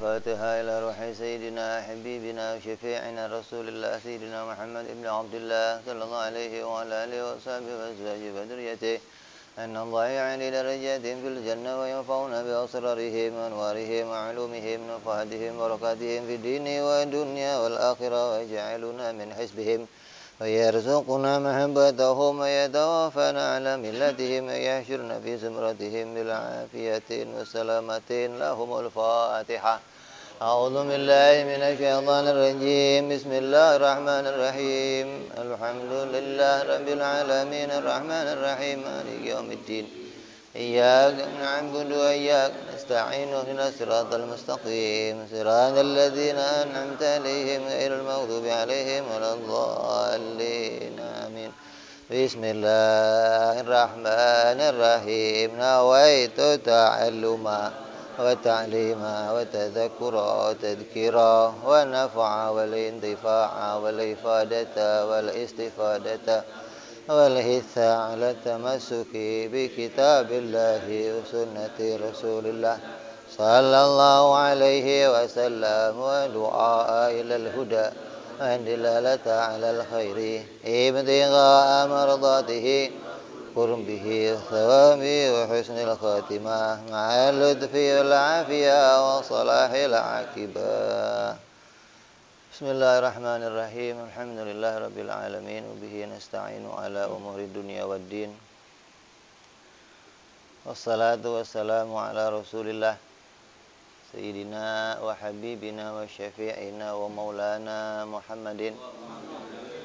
الفاتحة إلى روح سيدنا حبيبنا وشفيعنا رسول الله سيدنا محمد بن عبد الله صلى الله عليه وعلى آله وصحبه وأزواجه وذريته أن الضائعين درجاتهم في الجنة وينفعنا بأسرارهم وأنوارهم وعلومهم ونفحاتهم وبركاتهم في الدين والدنيا والآخرة ويجعلنا من حزبهم ويرزقنا محبتهم ويتوفانا على ملتهم ويحشرنا في زمرتهم بالعافية والسلامة لهم الفاتحة. أعوذ بالله من الشيطان الرجيم. بسم الله الرحمن الرحيم. الحمد لله رب العالمين الرحمن الرحيم مالك يوم الدين. إياك نعبد وإياك نستعين اهدنا الصراط المستقيم صراط الذين أنعمت عليهم غير المغضوب عليهم ولا الضالين آمين. بسم الله الرحمن الرحيم. نويت تعلما وتعليما وتذكرا وتذكيرا ونفعا والانتفاع والإفادة والاستفادة والحث على التمسك بكتاب الله وسنة رسول الله صلى الله عليه وسلم ودعاء إلى الهدى والدلالة على الخير ابتغاء مرضاته قربه الثواب وحسن الخاتمة مع اللطف والعافية وصلاح العاقبة. Bismillahirrahmanirrahim. Alhamdulillahirabbil alamin wa bihi nasta'inu ala umuri dunya waddin. Wassalatu wassalamu ala Rasulillah sayyidina wa habibina wa syafi'ina wa maulana Muhammadin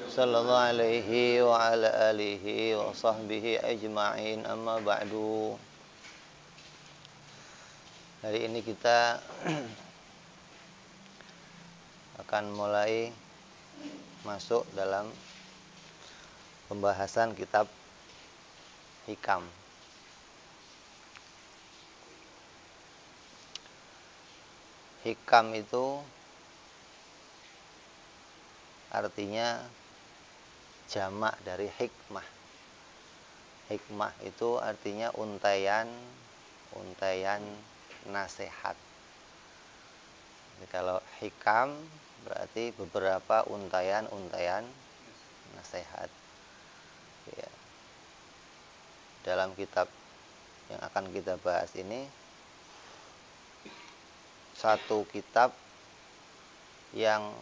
sallallahu alaihi wa ala alihi wa sahbihi ajma'in. Amma ba'du. Hari ini kita akan mulai masuk dalam pembahasan kitab Hikam. Hikam itu artinya jamak dari hikmah. Hikmah itu artinya untaian nasihat. Jadi kalau hikam berarti beberapa untaian nasihat. Ya. Dalam kitab yang akan kita bahas ini, satu kitab yang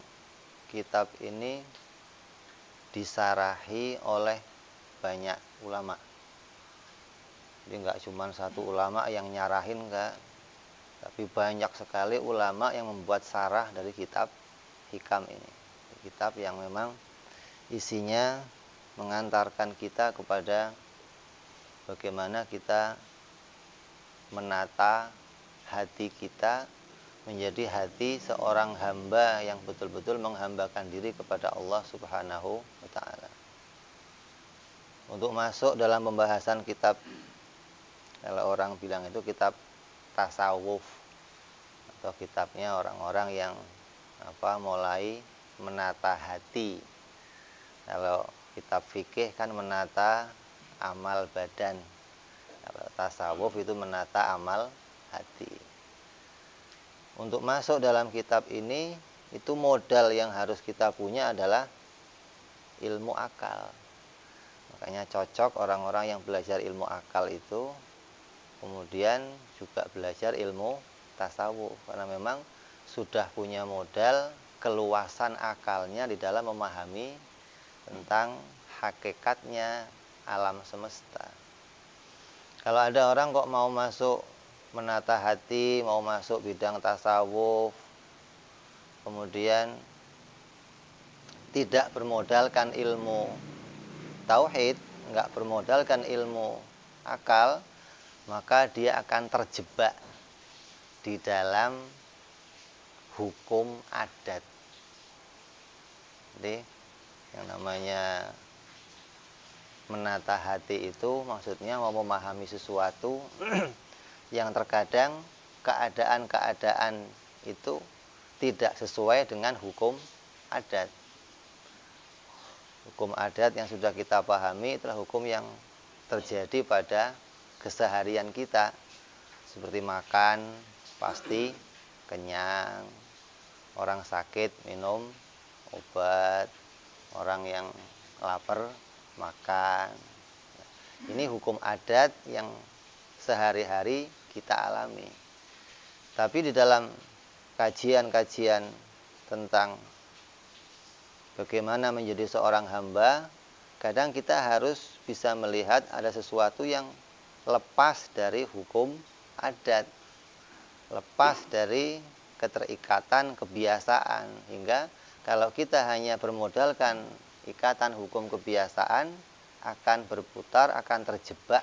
kitab ini disarahi oleh banyak ulama. Jadi nggak cuma satu ulama yang nyarahin, enggak, tapi banyak sekali ulama yang membuat sarah dari kitab Hikam ini. Kitab yang memang isinya mengantarkan kita kepada bagaimana kita menata hati kita menjadi hati seorang hamba yang betul-betul menghambakan diri kepada Allah Subhanahu wa ta'ala. Untuk masuk dalam pembahasan kitab, kalau orang bilang itu kitab tasawuf, atau kitabnya orang-orang yang mulai menata hati. Kalau kitab fikih kan menata amal badan, kalau tasawuf itu menata amal hati. Untuk masuk dalam kitab ini, itu modal yang harus kita punya adalah ilmu akal. Makanya cocok orang-orang yang belajar ilmu akal itu kemudian juga belajar ilmu tasawuf, karena memang sudah punya modal keluasan akalnya di dalam memahami tentang hakikatnya alam semesta. Kalau ada orang kok mau masuk menata hati, mau masuk bidang tasawuf, kemudian tidak bermodalkan ilmu tauhid, nggak bermodalkan ilmu akal, maka dia akan terjebak di dalam hukum adat. Jadi yang namanya menata hati itu maksudnya mau memahami sesuatu yang terkadang keadaan-keadaan itu tidak sesuai dengan hukum adat. Hukum adat yang sudah kita pahami itulah hukum yang terjadi pada keseharian kita. Seperti makan, pasti kenyang, orang sakit minum obat, orang yang lapar makan. Ini hukum adat yang sehari-hari kita alami. Tapi di dalam kajian-kajian tentang bagaimana menjadi seorang hamba, kadang kita harus bisa melihat ada sesuatu yang lepas dari hukum adat, lepas dari keterikatan kebiasaan, hingga kalau kita hanya bermodalkan ikatan hukum kebiasaan, akan berputar, akan terjebak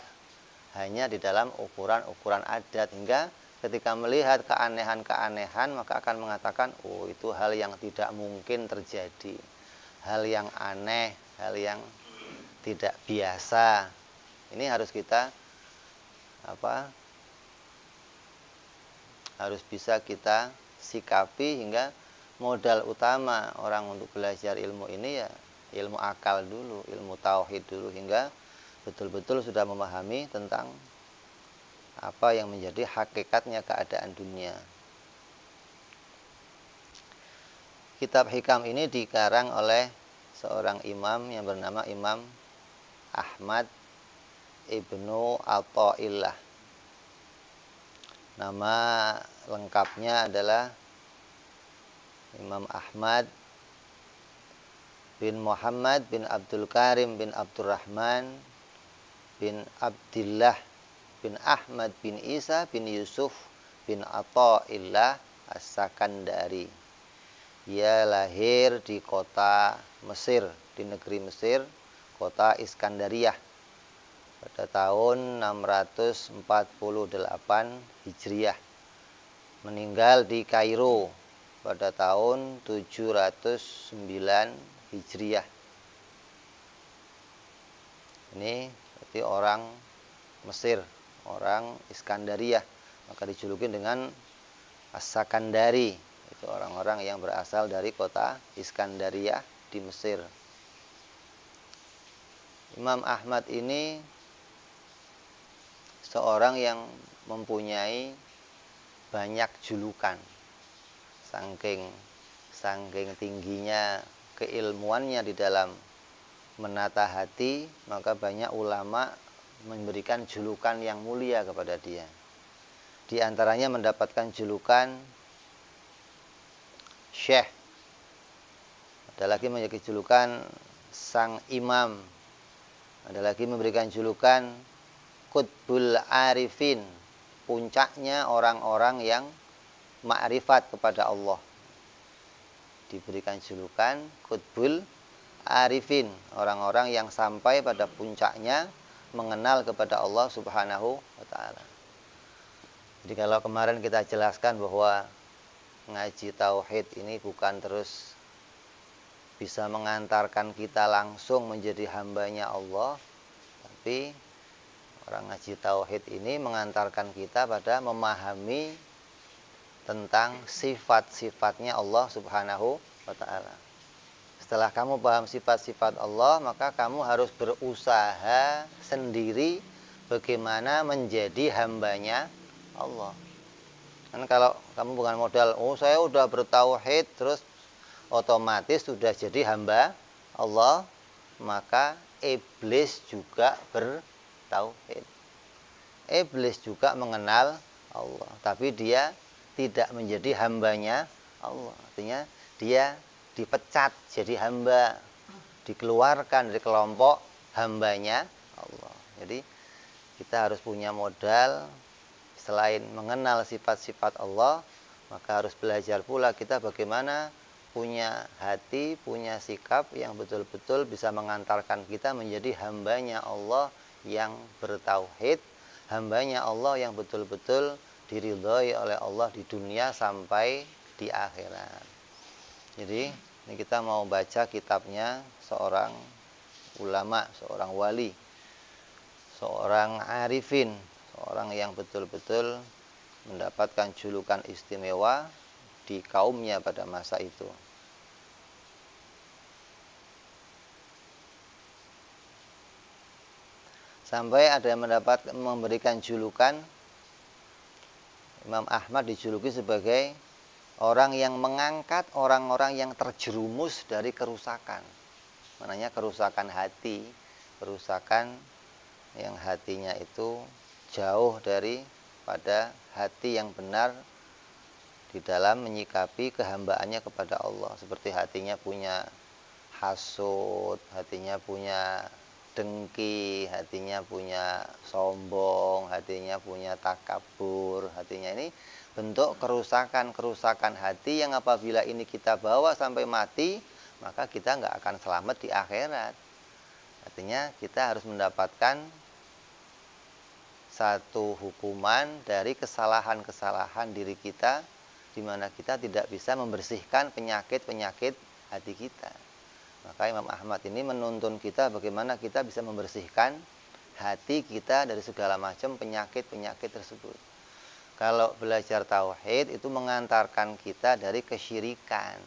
hanya di dalam ukuran-ukuran adat, hingga ketika melihat keanehan-keanehan maka akan mengatakan, oh itu hal yang tidak mungkin terjadi, hal yang aneh, hal yang tidak biasa. Ini harus kita harus bisa kita sikapi, hingga modal utama orang untuk belajar ilmu ini ya ilmu akal dulu, ilmu tauhid dulu, hingga betul-betul sudah memahami tentang apa yang menjadi hakikatnya keadaan dunia. Kitab Hikam ini dikarang oleh seorang imam yang bernama Imam Ahmad Ibnu Athaillah. Nama lengkapnya adalah Imam Ahmad bin Muhammad bin Abdul Karim bin Abdurrahman bin Abdillah bin Ahmad bin Isa bin Yusuf bin Athaillah As-Sakandari. Ia lahir di kota Mesir, di negeri Mesir, kota Iskandariyah, pada tahun 648 Hijriah. Meninggal di Kairo pada tahun 709 Hijriah. Ini berarti orang Mesir, orang Iskandariyah, maka dijuluki dengan As-Sakandari. Itu orang-orang yang berasal dari kota Iskandariyah di Mesir. Imam Ahmad ini seorang yang mempunyai banyak julukan. Saking tingginya keilmuannya di dalam menata hati, maka banyak ulama memberikan julukan yang mulia kepada dia. Di antaranya mendapatkan julukan Syekh. Ada lagi memiliki julukan Sang Imam. Ada lagi memberikan julukan Qutbul Arifin, puncaknya orang-orang yang ma'rifat kepada Allah. Diberikan julukan Qutbul Arifin, orang-orang yang sampai pada puncaknya mengenal kepada Allah Subhanahu wa ta'ala. Jadi kalau kemarin kita jelaskan bahwa ngaji tauhid ini bukan terus bisa mengantarkan kita langsung menjadi hambanya Allah, tapi orang ngaji tauhid ini mengantarkan kita pada memahami tentang sifat-sifatnya Allah Subhanahu wa ta'ala. Setelah kamu paham sifat-sifat Allah, maka kamu harus berusaha sendiri bagaimana menjadi hambanya Allah. Kan kalau kamu bukan modal, oh saya udah bertauhid terus otomatis sudah jadi hamba Allah, maka iblis juga bertauhid. Iblis juga mengenal Allah, tapi dia tidak menjadi hambanya Allah. Artinya dia dipecat jadi hamba, dikeluarkan dari kelompok hambanya Allah. Jadi kita harus punya modal. Selain mengenal sifat-sifat Allah, maka harus belajar pula kita bagaimana punya hati, punya sikap yang betul-betul bisa mengantarkan kita menjadi hambanya Allah yang bertauhid, hambanya Allah yang betul-betul diridhoi oleh Allah di dunia sampai di akhirat. Jadi ini kita mau baca kitabnya seorang ulama, seorang wali, seorang arifin, seorang yang betul-betul mendapatkan julukan istimewa di kaumnya pada masa itu. Sampai ada yang memberikan julukan, Imam Ahmad dijuluki sebagai orang yang mengangkat orang-orang yang terjerumus dari kerusakan. Maknanya kerusakan hati, kerusakan yang hatinya itu jauh dari pada hati yang benar di dalam menyikapi kehambaannya kepada Allah. Seperti hatinya punya hasud, hatinya punya dengki, hatinya punya sombong, hatinya punya takabur. Hatinya ini bentuk kerusakan hati yang apabila ini kita bawa sampai mati, maka kita nggak akan selamat di akhirat. Artinya kita harus mendapatkan satu hukuman dari kesalahan-kesalahan diri kita, di mana kita tidak bisa membersihkan penyakit-penyakit hati kita. Maka Imam Ahmad ini menuntun kita bagaimana kita bisa membersihkan hati kita dari segala macam penyakit-penyakit tersebut. Kalau belajar tauhid itu mengantarkan kita dari kesyirikan.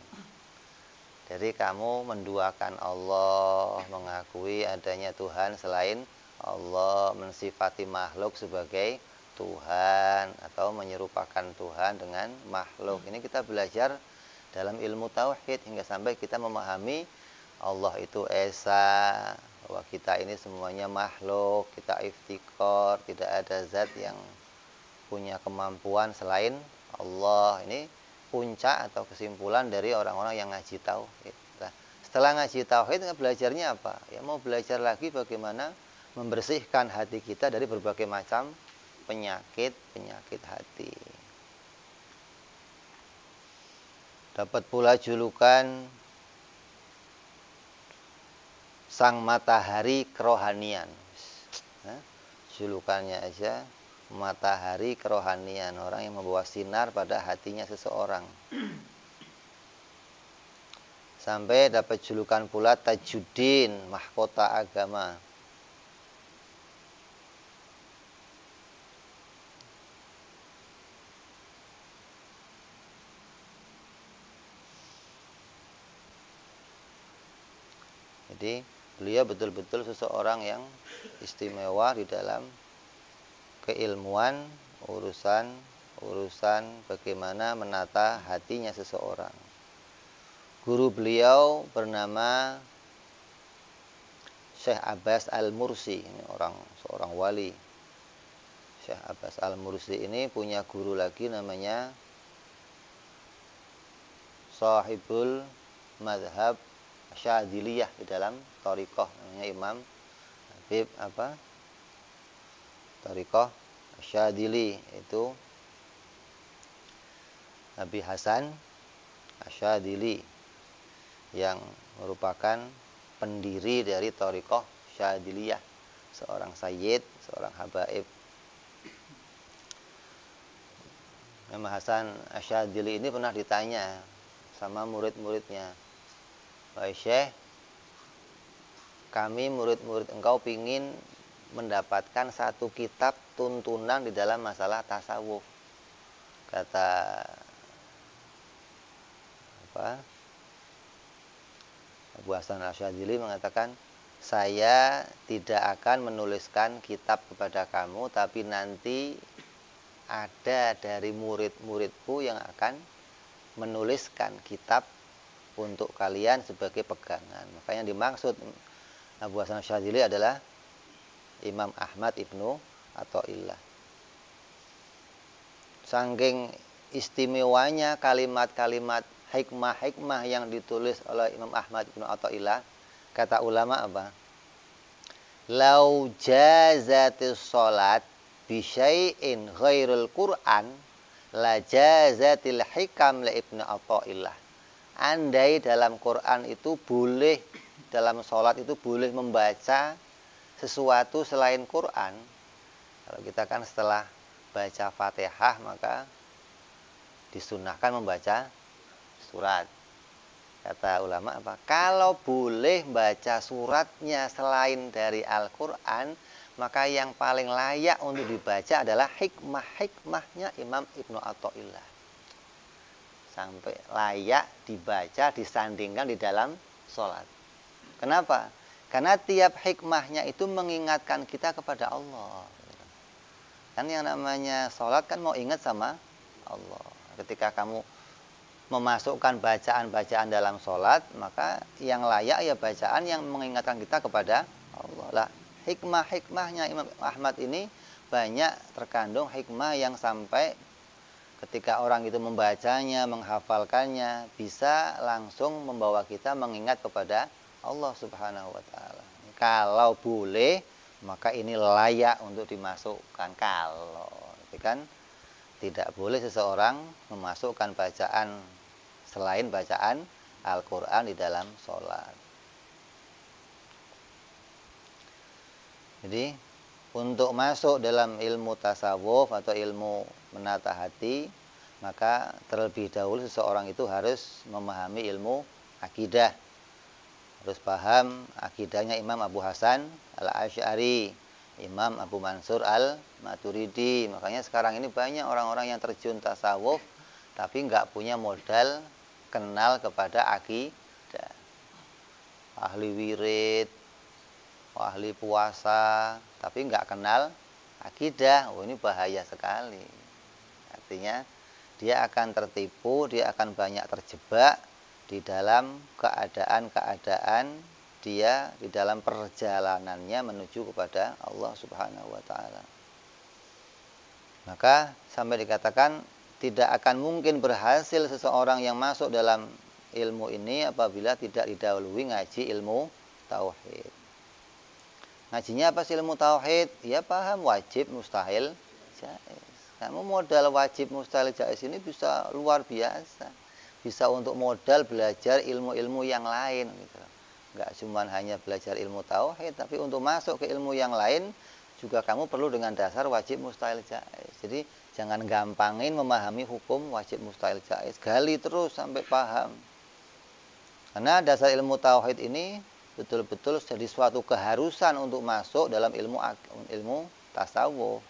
Jadi kamu menduakan Allah, mengakui adanya Tuhan selain Allah, mensifati makhluk sebagai Tuhan atau menyerupakan Tuhan dengan makhluk. Ini kita belajar dalam ilmu tauhid hingga sampai kita memahami Allah itu esa, bahwa kita ini semuanya makhluk, kita iftikor, tidak ada zat yang punya kemampuan selain Allah. Ini puncak atau kesimpulan dari orang-orang yang ngaji tauhid. Nah, setelah ngaji tauhid, belajarnya apa? Ya mau belajar lagi bagaimana membersihkan hati kita dari berbagai macam penyakit hati. Dapat pula julukan sang matahari kerohanian. Nah, julukannya aja matahari kerohanian, orang yang membawa sinar pada hatinya seseorang. Sampai dapat julukan pula Tajuddin, mahkota agama. Jadi beliau betul-betul seseorang yang istimewa di dalam keilmuan urusan bagaimana menata hatinya seseorang. Guru beliau bernama Syekh Abbas Al-Mursi, ini seorang wali. Syekh Abbas Al-Mursi ini punya guru lagi namanya Sahibul Madhab Syadziliyah di dalam thariqah, namanya Imam Habib thariqah Syadzili, itu Nabi Hasan Asyadzili yang merupakan pendiri dari thariqah Syadziliyah, seorang sayyid, seorang habaib. Imam Hasan Asyadzili ini pernah ditanya sama murid-muridnya, "Wahai Syekh, kami murid-murid engkau pingin mendapatkan satu kitab tuntunan di dalam masalah tasawuf." Kata Abu Hasan Asyadzili mengatakan, "Saya tidak akan menuliskan kitab kepada kamu, tapi nanti ada dari murid-muridku yang akan menuliskan kitab untuk kalian sebagai pegangan." Maka yang dimaksud Abu Hasan Asyadzili adalah Imam Ahmad Ibnu Athaillah. Saking istimewanya kalimat-kalimat hikmah-hikmah yang ditulis oleh Imam Ahmad Ibnu Athaillah, kata ulama apa? "Lau jazatis salat bi syai'in ghairul Qur'an la jazatil hikam li Ibnu Athaillah." Andai dalam Quran itu boleh, dalam sholat itu boleh membaca sesuatu selain Quran. Kalau kita kan setelah baca Fatihah maka disunahkan membaca surat. Kata ulama apa? Kalau boleh baca suratnya selain dari Al-Quran, maka yang paling layak untuk dibaca adalah hikmah-hikmahnya Imam Ibnu Athaillah. Sampai layak dibaca, disandingkan di dalam sholat. Kenapa? Karena tiap hikmahnya itu mengingatkan kita kepada Allah. Kan yang namanya sholat kan mau ingat sama Allah. Ketika kamu memasukkan bacaan-bacaan dalam sholat, maka yang layak ya bacaan yang mengingatkan kita kepada Allah lah. Hikmahnya Imam Ahmad ini banyak terkandung hikmah yang sampai ketika orang itu membacanya, menghafalkannya, bisa langsung membawa kita mengingat kepada Allah Subhanahu wa taala. Kalau boleh, maka ini layak untuk dimasukkan. Kalau kan tidak boleh seseorang memasukkan bacaan selain bacaan Al-Qur'an di dalam sholat. Jadi untuk masuk dalam ilmu tasawuf atau ilmu menata hati, maka terlebih dahulu seseorang itu harus memahami ilmu akidah. Harus paham akidahnya Imam Abu Hasan Al-Asy'ari, Imam Abu Mansur Al-Maturidi. Makanya sekarang ini banyak orang-orang yang terjun tasawuf tapi nggak punya modal kenal kepada akidah. Ahli wirid, ahli puasa, tapi nggak kenal akidah. Oh, ini bahaya sekali. Artinya dia akan tertipu, dia akan banyak terjebak di dalam keadaan-keadaan dia di dalam perjalanannya menuju kepada Allah Subhanahu wa taala. Maka sampai dikatakan tidak akan mungkin berhasil seseorang yang masuk dalam ilmu ini apabila tidak didahului ngaji ilmu tauhid. Ngajinya apa sih ilmu tauhid? Ya paham wajib, mustahil, jaiz. Kamu modal wajib, mustahil, jaiz ini bisa luar biasa. Bisa untuk modal belajar ilmu-ilmu yang lain gitu. Enggak cuma hanya belajar ilmu tauhid, tapi untuk masuk ke ilmu yang lain juga kamu perlu dengan dasar wajib, mustahil, jaiz. Jadi jangan gampangin memahami hukum wajib, mustahil, jaiz. Gali terus sampai paham. Karena dasar ilmu tauhid ini betul-betul jadi suatu keharusan untuk masuk dalam ilmu tasawuf.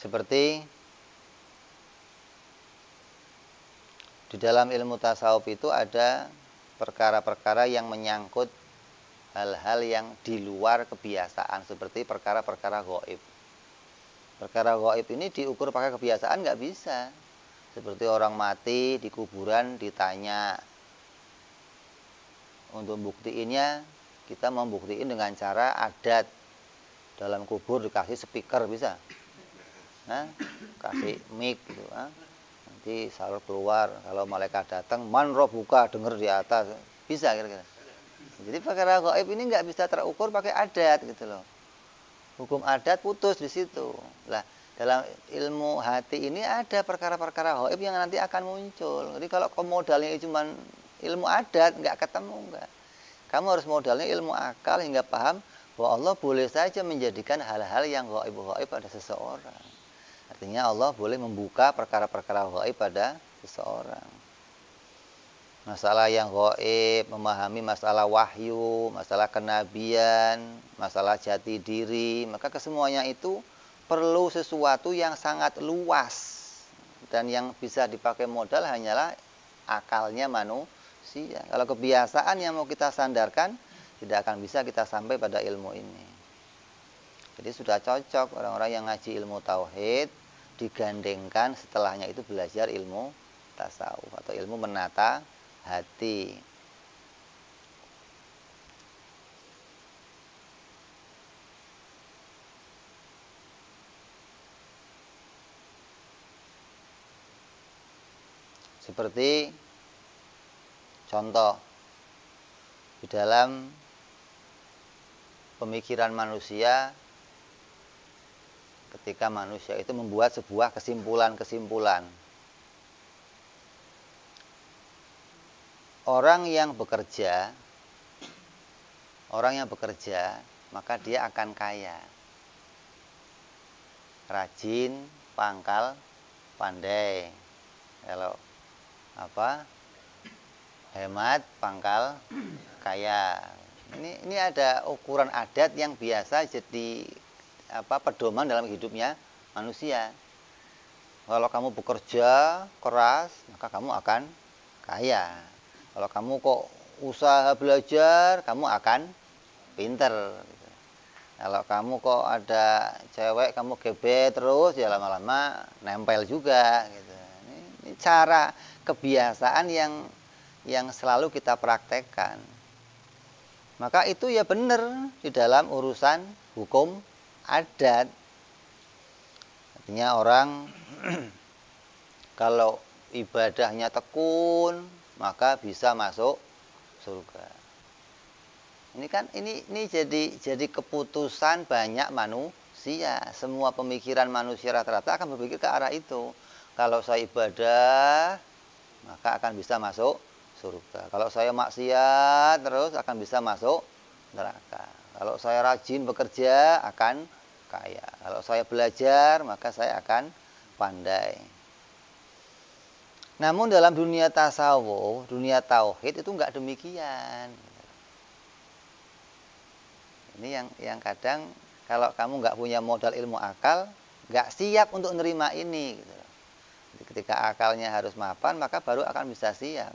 Seperti di dalam ilmu tasawuf itu ada perkara-perkara yang menyangkut hal-hal yang di luar kebiasaan, seperti perkara-perkara gaib. Perkara gaib ini diukur pakai kebiasaan nggak bisa. Seperti orang mati di kuburan ditanya. Untuk buktiinnya, kita membuktiin dengan cara adat. Dalam kubur dikasih speaker bisa. Nah, kasih mic gitu. Nanti salur keluar. Kalau malaikat datang, man robuka, denger di atas. Bisa kira-kira. Jadi perkara gaib ini nggak bisa terukur pakai adat gitu loh. Hukum adat putus di situ. Lah, dalam ilmu hati ini ada perkara-perkara gaib yang nanti akan muncul. Jadi kalau modalnya cuma ilmu adat, nggak ketemu, nggak. Kamu harus modalnya ilmu akal hingga paham bahwa Allah boleh saja menjadikan hal-hal yang gaib-gaib pada seseorang. Artinya Allah boleh membuka perkara-perkara gaib pada seseorang. Masalah yang gaib, memahami masalah wahyu, masalah kenabian, masalah jati diri, maka kesemuanya itu perlu sesuatu yang sangat luas, dan yang bisa dipakai modal hanyalah akalnya manusia. Kalau kebiasaan yang mau kita sandarkan, tidak akan bisa kita sampai pada ilmu ini. Jadi sudah cocok orang-orang yang ngaji ilmu tauhid digandengkan setelahnya itu belajar ilmu tasawuf atau ilmu menata hati. Seperti contoh di dalam pemikiran manusia ketika manusia itu membuat sebuah kesimpulan-kesimpulan. Orang yang bekerja, maka dia akan kaya. Rajin, pangkal, pandai. Kalau hemat, pangkal, kaya. Ini ada ukuran adat yang biasa jadi pedoman dalam hidupnya manusia. Kalau kamu bekerja keras, maka kamu akan kaya. Kalau kamu kok usaha belajar, kamu akan pinter. Kalau kamu kok ada cewek kamu gebet terus, ya lama-lama nempel juga gitu. Ini cara kebiasaan yang selalu kita praktekkan. Maka itu ya benar di dalam urusan hukum adat. Artinya orang kalau ibadahnya tekun, maka bisa masuk surga. Ini kan ini jadi keputusan banyak manusia. Semua pemikiran manusia rata-rata akan berpikir ke arah itu. Kalau saya ibadah, maka akan bisa masuk surga. Kalau saya maksiat terus akan bisa masuk neraka. Kalau saya rajin bekerja akan kaya. Kalau saya belajar maka saya akan pandai. Namun dalam dunia tasawuf, dunia tauhid itu enggak demikian. Ini yang kadang kalau kamu nggak punya modal ilmu akal, nggak siap untuk menerima ini. Gitu. Jadi ketika akalnya harus mapan, maka baru akan bisa siap.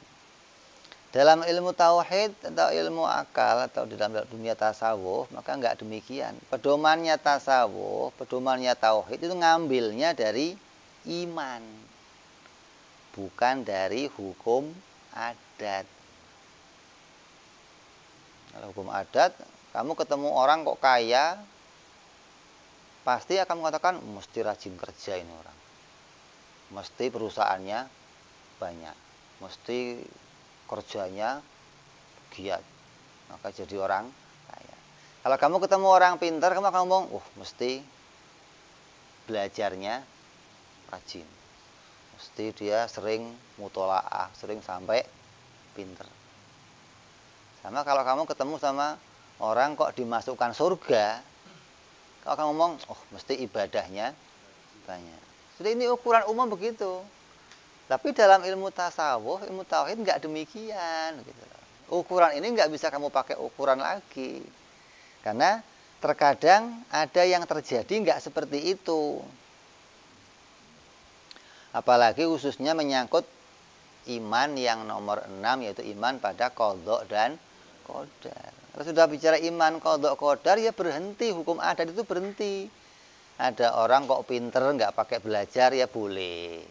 Dalam ilmu tauhid atau ilmu akal atau di dalam dunia tasawuf, maka nggak demikian. Pedomannya tasawuf, pedomannya tauhid itu ngambilnya dari iman, bukan dari hukum adat. Kalau hukum adat, kamu ketemu orang kok kaya, pasti akan mengatakan, mesti rajin kerja ini orang. Mesti perusahaannya banyak. Mesti kerjanya giat. Maka jadi orang kaya. Kalau kamu ketemu orang pintar, kamu akan ngomong, mesti belajarnya rajin. Mesti dia sering mutolaah, sering sampai pintar. Sama kalau kamu ketemu sama orang kok dimasukkan surga, kalau kamu ngomong, mesti ibadahnya banyak. Jadi ini ukuran umum begitu. Tapi dalam ilmu tasawuf, ilmu tauhid nggak demikian. Gitu. Ukuran ini nggak bisa kamu pakai ukuran lagi. Karena terkadang ada yang terjadi nggak seperti itu. Apalagi khususnya menyangkut iman yang nomor 6, yaitu iman pada qadha dan qadar. Kalau sudah bicara iman qadha qadar, ya berhenti, hukum adat itu berhenti. Ada orang kok pinter nggak pakai belajar, ya boleh.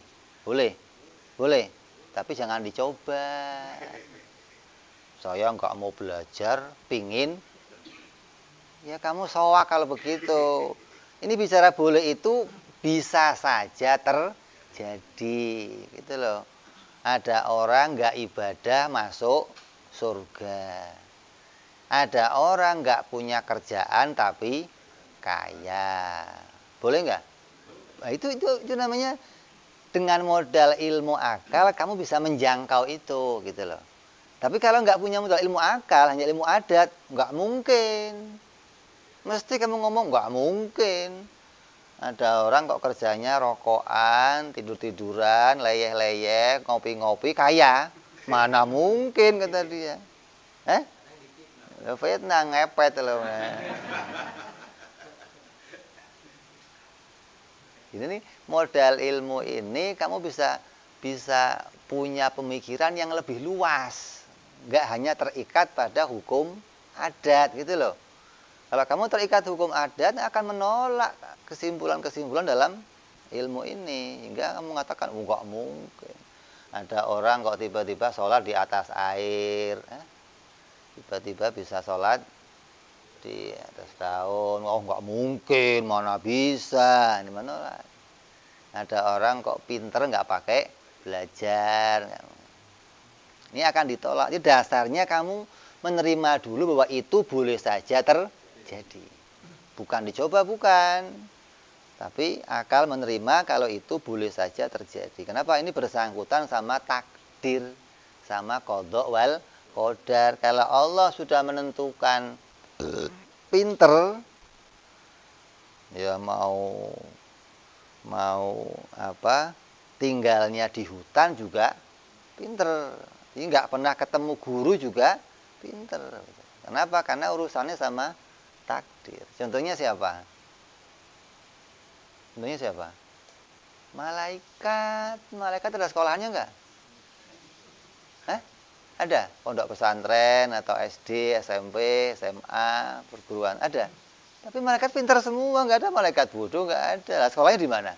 Boleh, tapi jangan dicoba. Saya nggak mau belajar, pingin, ya kamu soak kalau begitu. Ini bicara boleh itu bisa saja terjadi, gitu loh. Ada orang nggak ibadah masuk surga. Ada orang nggak punya kerjaan tapi kaya. Boleh nggak? Nah, itu namanya dengan modal ilmu akal kamu bisa menjangkau itu, gitu loh. Tapi kalau nggak punya modal ilmu akal, hanya ilmu adat, nggak mungkin. Mesti kamu ngomong nggak mungkin. Ada orang kok kerjanya rokokan, tidur-tiduran, leyeh-leyeh, ngopi-ngopi, kaya. Mana mungkin, kata dia. Fitnah, ngepet loh. Ini modal ilmu ini kamu bisa punya pemikiran yang lebih luas. Nggak hanya terikat pada hukum adat, gitu loh. Kalau kamu terikat hukum adat, akan menolak kesimpulan-kesimpulan dalam ilmu ini. Hingga kamu mengatakan, nggak mungkin. Ada orang kok tiba-tiba sholat di atas air. Tiba-tiba bisa sholat di atas daun. Nggak mungkin, mana bisa. Ini menolak. Ada orang kok pinter nggak pakai belajar. Ini akan ditolak. Jadi dasarnya kamu menerima dulu bahwa itu boleh saja terjadi. Bukan dicoba, bukan. Tapi akal menerima kalau itu boleh saja terjadi. Kenapa? Ini bersangkutan sama takdir, sama qadha wal qadar. Kalau Allah sudah menentukan pinter, ya mau tinggalnya di hutan juga pinter. Jadi nggak pernah ketemu guru juga pinter. Kenapa? Karena urusannya sama takdir. Contohnya siapa? Malaikat. Malaikat ada sekolahannya nggak? Ada? Pondok pesantren atau SD, SMP, SMA, perguruan. Ada? Tapi malaikat pintar semua, nggak ada malaikat bodoh, nggak ada. Lah, sekolahnya di mana?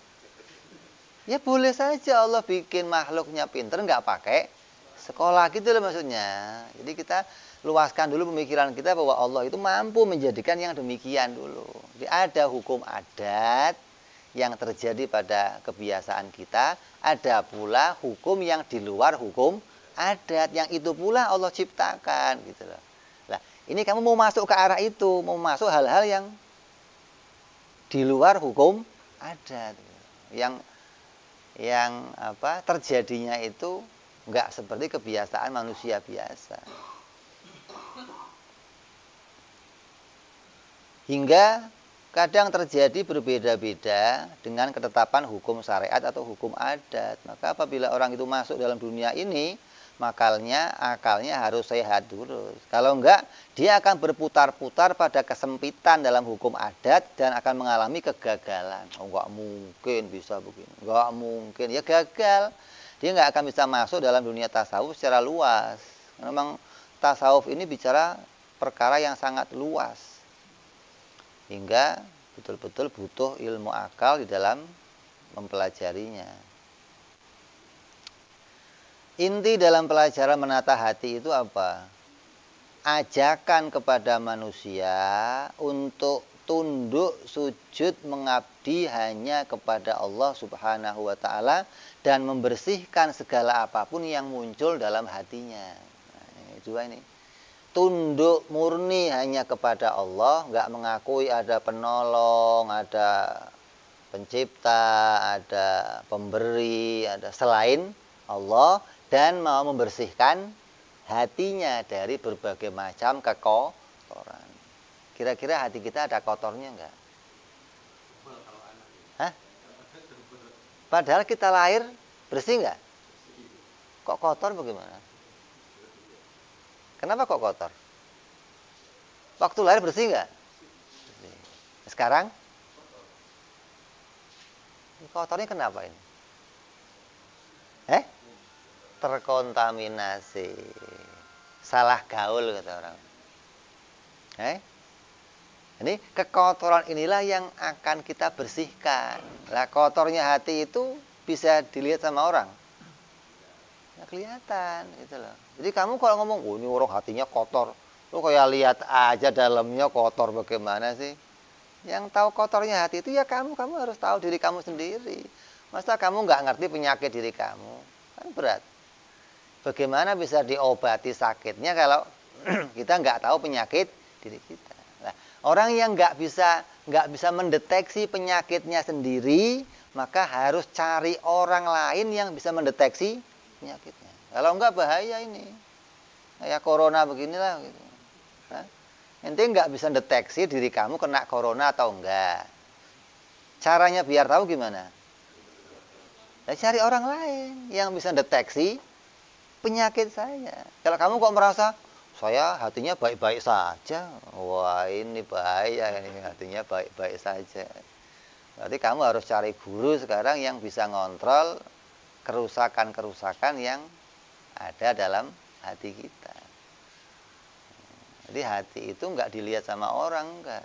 Ya boleh saja Allah bikin makhluknya pintar, nggak pakai sekolah gitu loh maksudnya. Jadi kita luaskan dulu pemikiran kita bahwa Allah itu mampu menjadikan yang demikian dulu. Jadi ada hukum adat yang terjadi pada kebiasaan kita, ada pula hukum yang di luar hukum adat, yang itu pula Allah ciptakan gitu loh. Nah, ini kamu mau masuk ke arah itu, mau masuk hal-hal yang di luar hukum adat, yang terjadinya itu enggak seperti kebiasaan manusia biasa. Hingga kadang terjadi berbeda-beda dengan ketetapan hukum syariat atau hukum adat. Maka apabila orang itu masuk dalam dunia ini, akalnya harus sehat dulu. Kalau enggak, dia akan berputar-putar pada kesempitan dalam hukum adat dan akan mengalami kegagalan. Oh, enggak mungkin bisa begini. Enggak mungkin. Ya gagal. Dia enggak akan bisa masuk dalam dunia tasawuf secara luas. Memang tasawuf ini bicara perkara yang sangat luas. Hingga betul-betul butuh ilmu akal di dalam mempelajarinya. Inti dalam pelajaran menata hati itu apa? Ajakan kepada manusia untuk tunduk sujud mengabdi hanya kepada Allah Subhanahu wa ta'ala dan membersihkan segala apapun yang muncul dalam hatinya. Nah, ini dua ini. Tunduk murni hanya kepada Allah, nggak mengakui ada penolong, ada pencipta, ada pemberi, ada selain Allah, dan mau membersihkan hatinya dari berbagai macam kekotoran. Kira-kira hati kita ada kotornya nggak? Hah? Padahal kita lahir bersih nggak? Kok kotor bagaimana? Kenapa kok kotor? Waktu lahir bersih nggak? Sekarang? Kotornya kenapa ini? Terkontaminasi. Salah gaul kata orang. Ini kekotoran inilah yang akan kita bersihkan. Lah kotornya hati itu bisa dilihat sama orang. Ya kelihatan gitu loh. Jadi kamu kalau ngomong, oh ini orang hatinya kotor, lu kayak lihat aja dalamnya kotor bagaimana sih? Yang tahu kotornya hati itu ya kamu harus tahu diri kamu sendiri. Masa kamu nggak ngerti penyakit diri kamu? Kan berat. Bagaimana bisa diobati sakitnya kalau kita nggak tahu penyakit diri kita? Nah, orang yang nggak bisa mendeteksi penyakitnya sendiri, maka harus cari orang lain yang bisa mendeteksi penyakitnya. Kalau enggak bahaya ini. Kayak corona beginilah gitu. Ente enggak bisa deteksi diri kamu kena corona atau enggak. Caranya biar tahu gimana? Ya cari orang lain yang bisa deteksi penyakit saya. Kalau kamu kok merasa saya hatinya baik-baik saja. Wah, ini bahaya ini, hatinya baik-baik saja. Berarti kamu harus cari guru sekarang yang bisa ngontrol kerusakan-kerusakan yang ada dalam hati kita. Jadi hati itu enggak dilihat sama orang, enggak.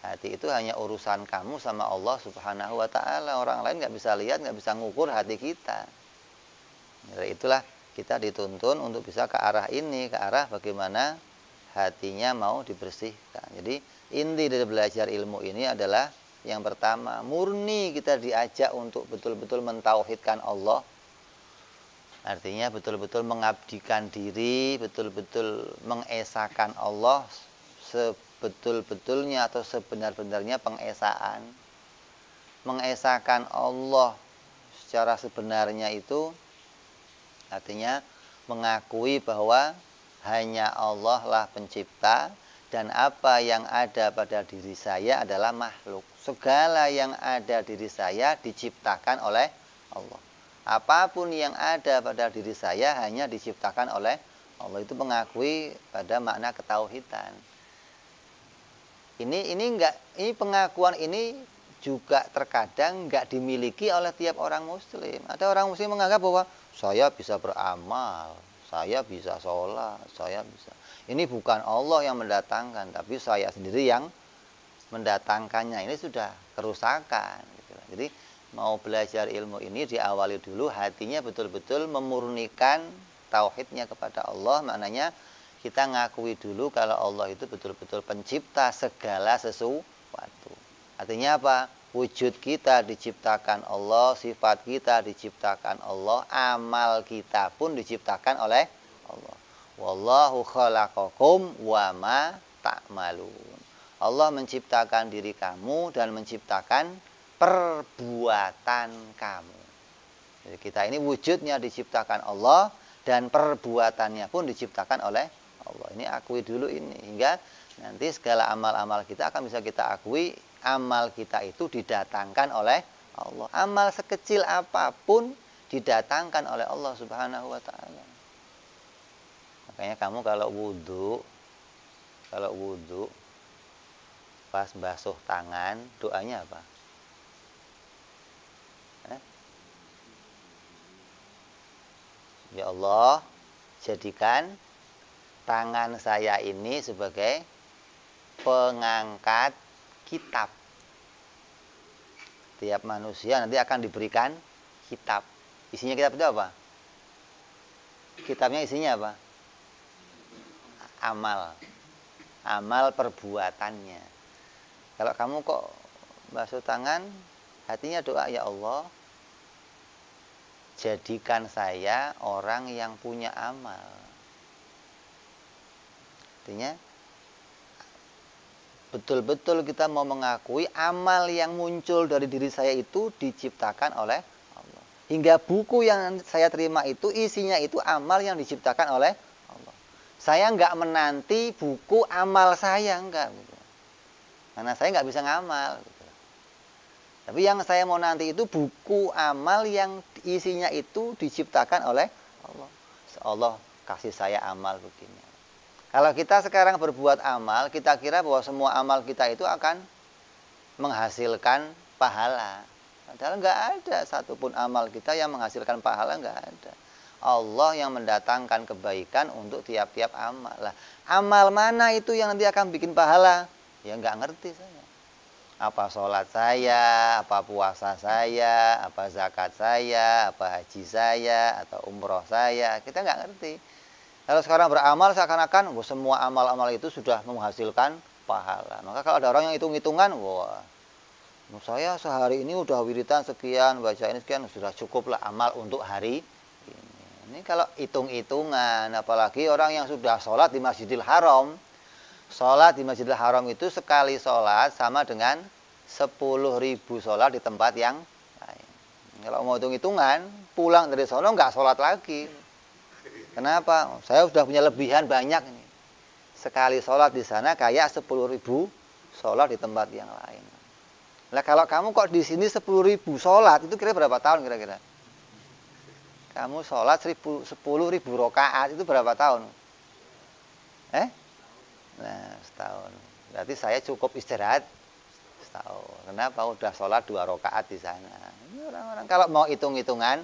Hati itu hanya urusan kamu sama Allah Subhanahu wa ta'ala. Orang lain enggak bisa lihat, enggak bisa ngukur hati kita. Jadi itulah kita dituntun untuk bisa ke arah ini, ke arah bagaimana hatinya mau dibersihkan. Jadi inti dari belajar ilmu ini adalah yang pertama, murni kita diajak untuk betul-betul mentauhidkan Allah. Artinya betul-betul mengabdikan diri, betul-betul mengesahkan Allah sebetul-betulnya atau sebenar-benarnya pengesaan. Mengesahkan Allah secara sebenarnya itu artinya mengakui bahwa hanya Allah lah pencipta dan apa yang ada pada diri saya adalah makhluk. Segala yang ada diri saya diciptakan oleh Allah. Apapun yang ada pada diri saya hanya diciptakan oleh Allah. Itu mengakui pada makna ketauhidan. Ini pengakuan ini juga terkadang enggak dimiliki oleh tiap orang muslim. Ada orang muslim menganggap bahwa saya bisa beramal, saya bisa sholat, saya bisa. Ini bukan Allah yang mendatangkan, tapi saya sendiri yang mendatangkannya ini sudah kerusakan gitu. Jadi mau belajar ilmu ini diawali dulu hatinya betul-betul memurnikan tauhidnya kepada Allah. Maknanya kita ngakui dulu kalau Allah itu betul-betul pencipta segala sesuatu. Artinya apa? Wujud kita diciptakan Allah, sifat kita diciptakan Allah, amal kita pun diciptakan oleh Allah. Wallahu khalaqakum wa ma ta'malun. Allah menciptakan diri kamu dan menciptakan perbuatan kamu. Jadi kita ini wujudnya diciptakan Allah dan perbuatannya pun diciptakan oleh Allah. Ini akui dulu ini, hingga nanti segala amal-amal kita akan bisa kita akui. Amal kita itu didatangkan oleh Allah. Amal sekecil apapun didatangkan oleh Allah Subhanahu wa ta'ala. Makanya kamu kalau wudhu pas basuh tangan, doanya apa? Ya Allah, jadikan tangan saya ini sebagai pengangkat kitab. Tiap manusia nanti akan diberikan kitab. Isinya kitab itu apa? Kitabnya isinya apa? Amal. Amal perbuatannya. Kalau kamu kok basuh tangan, hatinya doa, ya Allah, jadikan saya orang yang punya amal. Artinya betul-betul kita mau mengakui amal yang muncul dari diri saya itu diciptakan oleh Allah. Hingga buku yang saya terima itu isinya itu amal yang diciptakan oleh Allah. Saya enggak menanti buku amal saya, enggak. Gitu. Karena saya enggak bisa ngamal. Gitu. Tapi yang saya mau nanti itu buku amal yang isinya itu diciptakan oleh Allah. Allah kasih saya amal begini. Kalau kita sekarang berbuat amal, kita kira bahwa semua amal kita itu akan menghasilkan pahala. Padahal enggak ada satupun amal kita yang menghasilkan pahala, enggak ada. Allah yang mendatangkan kebaikan untuk tiap-tiap amal. Lah, amal mana itu yang nanti akan bikin pahala? Ya enggak ngerti saya. Apa sholat saya, apa puasa saya, apa zakat saya, apa haji saya, atau umroh saya. Kita enggak ngerti. Kalau sekarang beramal seakan-akan semua amal-amal itu sudah menghasilkan pahala. Maka kalau ada orang yang hitung-hitungan, wah, saya sehari ini udah wiridan sekian, baca ini sekian, sudah cukup lah amal untuk hari ini. Ini kalau hitung-hitungan, apalagi orang yang sudah sholat di Masjidil Haram. Sholat di Masjidil Haram itu sekali sholat sama dengan 10.000 sholat di tempat yang lain. Kalau mau hitung-hitungan, pulang dari sana nggak sholat lagi. Kenapa? Saya sudah punya lebihan banyak ini. Sekali sholat di sana kayak 10.000 sholat di tempat yang lain. Nah kalau kamu kok di sini 10.000 sholat, itu kira berapa tahun kira-kira? Kamu sholat 10.000 rakaat itu berapa tahun? Nah, setahun. Berarti saya cukup istirahat setahun. Kenapa? Udah sholat 2 rakaat di sana. Ini orang-orang kalau mau hitung-hitungan,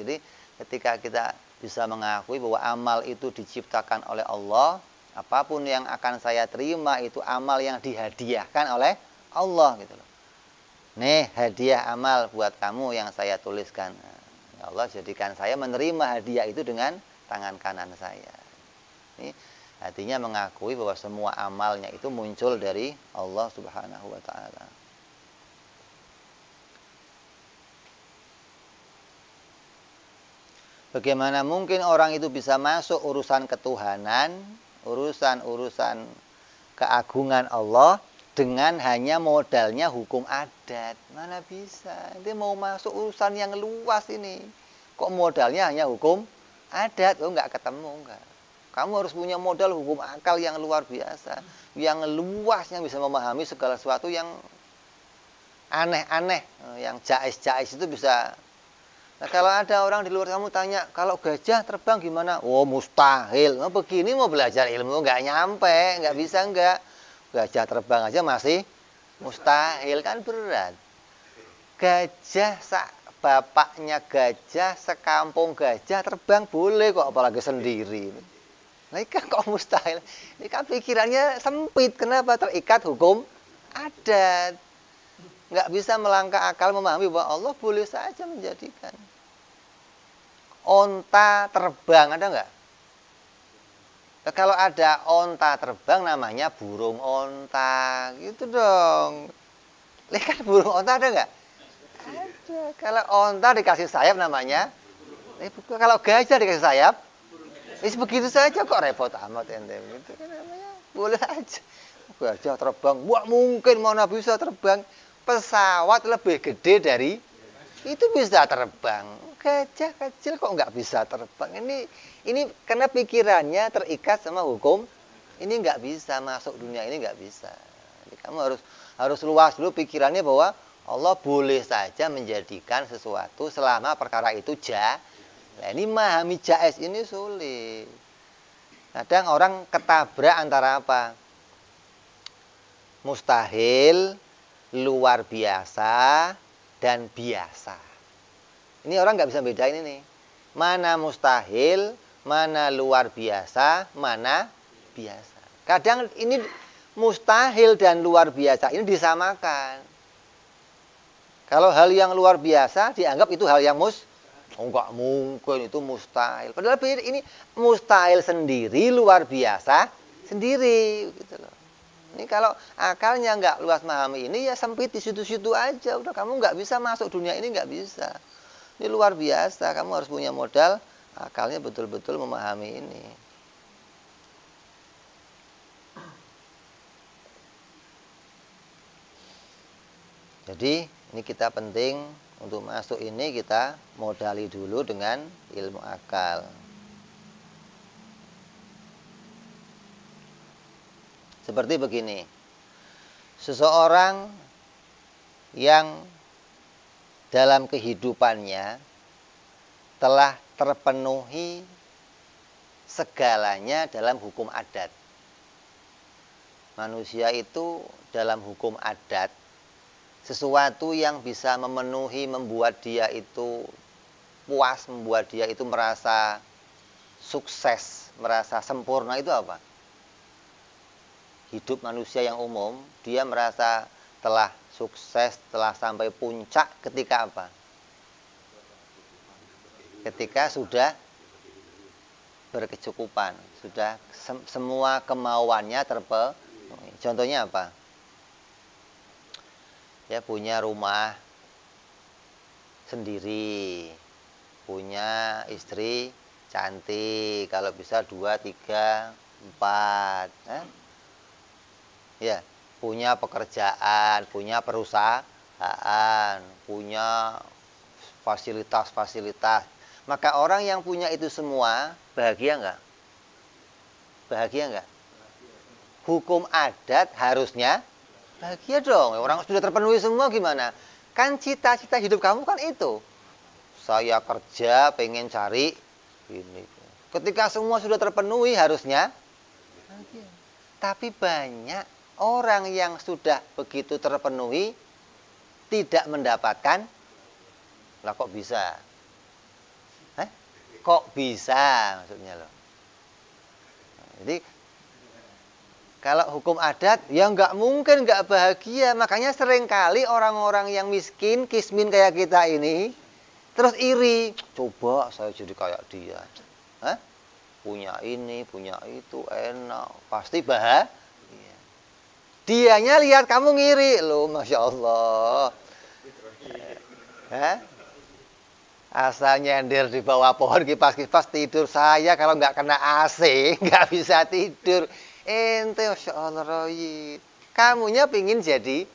jadi ketika kita bisa mengakui bahwa amal itu diciptakan oleh Allah, apapun yang akan saya terima itu amal yang dihadiahkan oleh Allah gitu loh. Nih hadiah amal buat kamu yang saya tuliskan. Ya Allah jadikan saya menerima hadiah itu dengan tangan kanan saya. Ini artinya mengakui bahwa semua amalnya itu muncul dari Allah Subhanahu wa ta'ala. Bagaimana mungkin orang itu bisa masuk urusan ketuhanan, urusan keagungan Allah dengan hanya modalnya hukum adat? Mana bisa? Dia mau masuk urusan yang luas ini. Kok modalnya hanya hukum adat? Oh, enggak ketemu, enggak. Kamu harus punya modal hukum akal yang luar biasa, yang luas, yang bisa memahami segala sesuatu yang aneh-aneh, yang jais-jais itu bisa. Nah, kalau ada orang di luar kamu tanya, kalau gajah terbang gimana? Oh, mustahil. Nah, begini mau belajar ilmu nggak nyampe, nggak bisa nggak. Gajah terbang aja masih mustahil, kan berat. Gajah bapaknya gajah, sekampung gajah terbang boleh kok, apalagi sendiri. Nah, ini kan kok mustahil. Ini kan pikirannya sempit. Kenapa? Terikat hukum adat. Nggak bisa melangkah akal memahami bahwa Allah boleh saja menjadikan onta terbang, ada nggak? Kalau ada onta terbang namanya burung onta, gitu dong. Lihat burung onta ada nggak? Ada. Kalau onta dikasih sayap namanya, kalau gajah dikasih sayap, begitu saja kok repot amat ente. Gitu kan namanya boleh aja. Gajah terbang, wah mungkin mana bisa terbang. Pesawat lebih gede dari itu bisa terbang. Gajah kecil kok nggak bisa terbang. Ini karena pikirannya terikat sama hukum. Ini nggak bisa masuk dunia ini, nggak bisa. Jadi kamu harus luas dulu pikirannya bahwa Allah boleh saja menjadikan sesuatu selama perkara itu Nah, ini memahami jaiz ini sulit. Kadang orang ketabrak antara apa? Mustahil, luar biasa, dan biasa. Ini orang nggak bisa bedain ini. Mana mustahil, mana luar biasa, mana biasa. Kadang ini mustahil dan luar biasa ini disamakan. Kalau hal yang luar biasa dianggap itu hal yang enggak mungkin itu mustahil. Padahal ini mustahil sendiri, luar biasa sendiri, gitu loh. Ini kalau akalnya nggak luas memahami ini ya sempit di situ-situ aja. Udah kamu nggak bisa masuk dunia ini, nggak bisa. Ini luar biasa. Kamu harus punya modal akalnya betul-betul memahami ini. Jadi ini kita penting untuk masuk ini kita modali dulu dengan ilmu akal. Seperti begini. Seseorang yang dalam kehidupannya telah terpenuhi segalanya dalam hukum adat. Manusia itu dalam hukum adat sesuatu yang bisa memenuhi, membuat dia itu puas, membuat dia itu merasa sukses, merasa sempurna itu apa? Hidup manusia yang umum, dia merasa telah sukses, telah sampai puncak ketika apa? Ketika sudah berkecukupan, sudah semua kemauannya terpenuhi. Contohnya apa? Ya punya rumah sendiri, punya istri cantik, kalau bisa 2, 3, 4, ya punya pekerjaan, punya perusahaan, punya fasilitas-fasilitas. Maka orang yang punya itu semua bahagia nggak? Bahagia nggak? Hukum adat harusnya bahagia dong. Orang sudah terpenuhi semua gimana? Kan cita-cita hidup kamu kan itu. Saya kerja pengen cari ini. Ketika semua sudah terpenuhi harusnya bahagia. Tapi banyak orang yang sudah begitu terpenuhi tidak mendapatkan. Lah kok bisa? Kok bisa maksudnya loh. Jadi kalau hukum adat ya nggak mungkin nggak bahagia. Makanya seringkali orang-orang yang miskin, kismin kayak kita ini terus iri. Coba saya jadi kayak dia. Punya ini, punya itu, enak. Pasti bahagia. Dianya lihat kamu ngiri loh, Masya Allah. Asal nyender di bawah pohon kipas-kipas tidur. Saya kalau nggak kena AC nggak bisa tidur. Ente Masya Allah Roy, kamunya pingin jadi.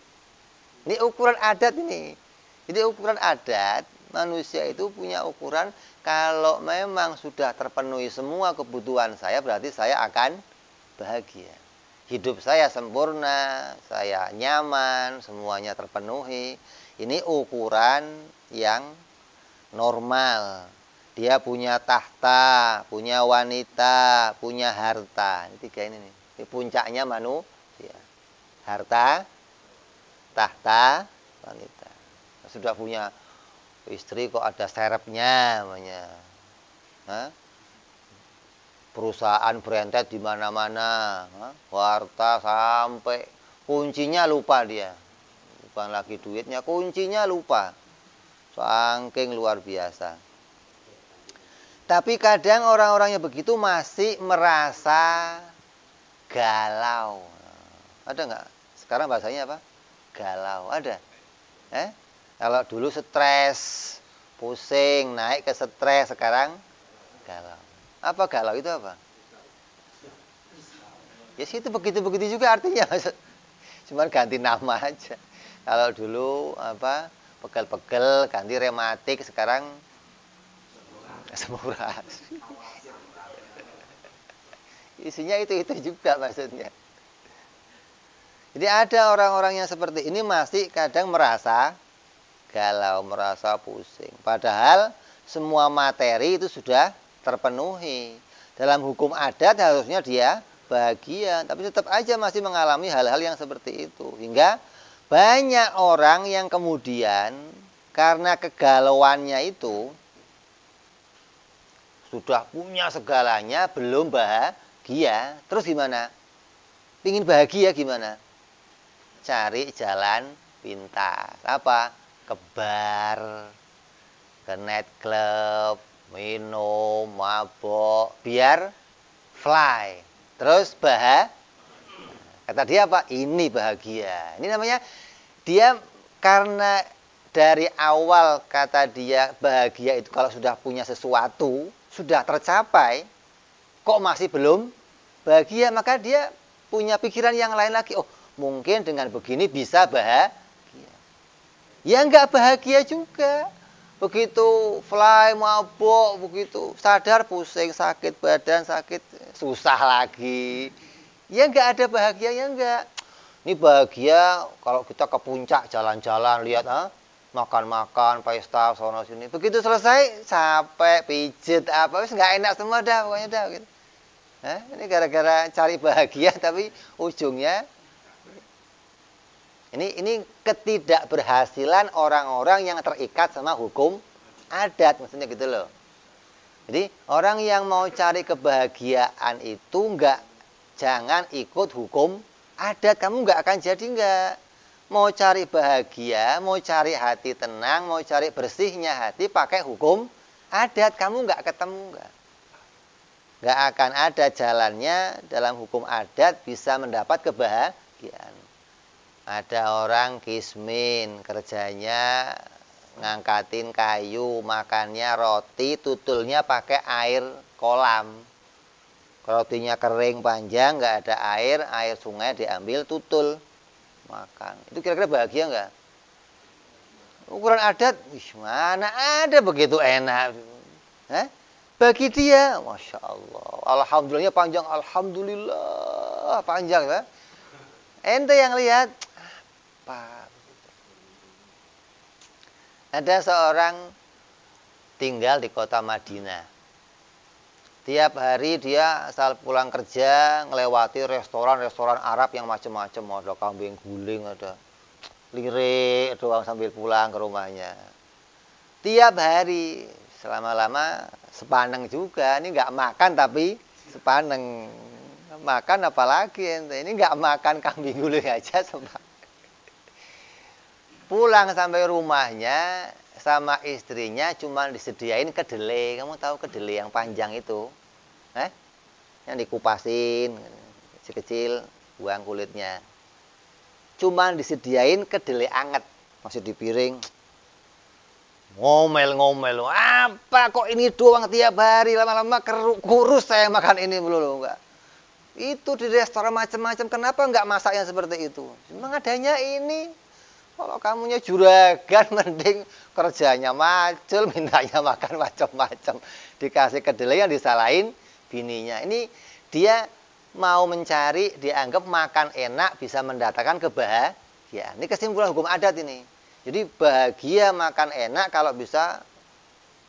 Ini ukuran adat ini. Jadi ukuran adat manusia itu punya ukuran. Kalau memang sudah terpenuhi semua kebutuhan saya, berarti saya akan bahagia. Hidup saya sempurna, saya nyaman, semuanya terpenuhi. Ini ukuran yang normal. Dia punya tahta, punya wanita, punya harta. Ini 3 ini nih. Ini puncaknya manusia. Harta, tahta, wanita. Sudah punya istri kok ada serepnya namanya. Perusahaan berentet di mana-mana, harta sampai kuncinya lupa dia. Bukan lagi duitnya, kuncinya lupa. Saking luar biasa. Tapi kadang orang-orangnya begitu masih merasa galau. Ada nggak? Sekarang bahasanya apa? Galau. Ada? Kalau dulu stres, pusing, naik ke stres, sekarang galau. Apa galau itu apa? Ya situ begitu-begitu juga artinya. Cuman ganti nama aja. Kalau dulu apa? Pegel-pegel, ganti rematik, sekarang semuras. Isinya itu juga maksudnya. Jadi ada orang-orang yang seperti ini masih kadang merasa galau, merasa pusing. Padahal semua materi itu sudah terpenuhi. Dalam hukum adat harusnya dia bahagia, tapi tetap aja masih mengalami hal-hal yang seperti itu. Hingga banyak orang yang kemudian karena kegalauannya itu sudah punya segalanya, belum bahagia. Terus gimana? Pingin bahagia gimana? Cari jalan pintas. Apa? Ke bar, ke nightclub, minum, mabok, biar fly. Terus bahagia. Kata dia apa? Ini bahagia. Ini namanya dia karena dari awal kata dia bahagia itu kalau sudah punya sesuatu, sudah tercapai, kok masih belum bahagia, maka dia punya pikiran yang lain lagi. Oh, mungkin dengan begini bisa bahagia. Ya enggak bahagia juga. Begitu fly, mabok, begitu sadar pusing, sakit badan, sakit, susah lagi. Ya enggak ada bahagia, ya enggak. Ini bahagia kalau kita ke puncak jalan-jalan, lihat makan-makan, pesta, sono sini. Begitu selesai, capek, pijet, apa, wis enggak enak semua dah, pokoknya dah gitu. Ini gara-gara cari bahagia tapi ujungnya ini ketidakberhasilan orang-orang yang terikat sama hukum adat, maksudnya gitu loh. Jadi orang yang mau cari kebahagiaan itu jangan ikut hukum adat, kamu nggak akan jadi nggak. Mau cari bahagia, mau cari hati tenang, mau cari bersihnya hati pakai hukum adat, kamu nggak ketemu nggak akan ada jalannya dalam hukum adat bisa mendapat kebahagiaan. Ada orang kismin, kerjanya ngangkatin kayu, makannya roti, tutulnya pakai air kolam. Rotinya kering panjang, nggak ada air sungai diambil tutul, makan. Itu kira-kira bahagia nggak? Ukuran adat, mana ada begitu enak. Bagi dia, Masya Allah, alhamdulillahnya panjang, alhamdulillah panjang. Ente yang lihat, apa? Ada seorang tinggal di kota Madinah. Tiap hari dia asal pulang kerja ngelewati restoran-restoran Arab yang macam-macam. Ada kambing guling, ada lirik doang sambil pulang ke rumahnya. Tiap hari, selama-lama sepaneng juga. Ini nggak makan tapi sepaneng. Makan apalagi ente. Ini nggak makan kambing guling aja sepaneng. Pulang sampai rumahnya sama istrinya cuma disediain kedelai. Kamu tahu kedelai yang panjang itu? Yang dikupasin kecil-kecil, buang kulitnya. Cuma disediain kedelai anget, masih di piring. Ngomel-ngomel, apa kok ini doang tiap hari, lama-lama kurus saya makan ini melulu. Enggak. Itu di restoran macam-macam, kenapa enggak masaknya seperti itu? Memang adanya ini. Kalau kamunya juragan, mending kerjanya macul, mintanya makan macam-macam. Dikasih kedelai yang disalahin bininya. Ini dia mau mencari, dianggap makan enak bisa mendatangkan kebahagiaan. Ini kesimpulan hukum adat ini. Jadi bahagia makan enak kalau bisa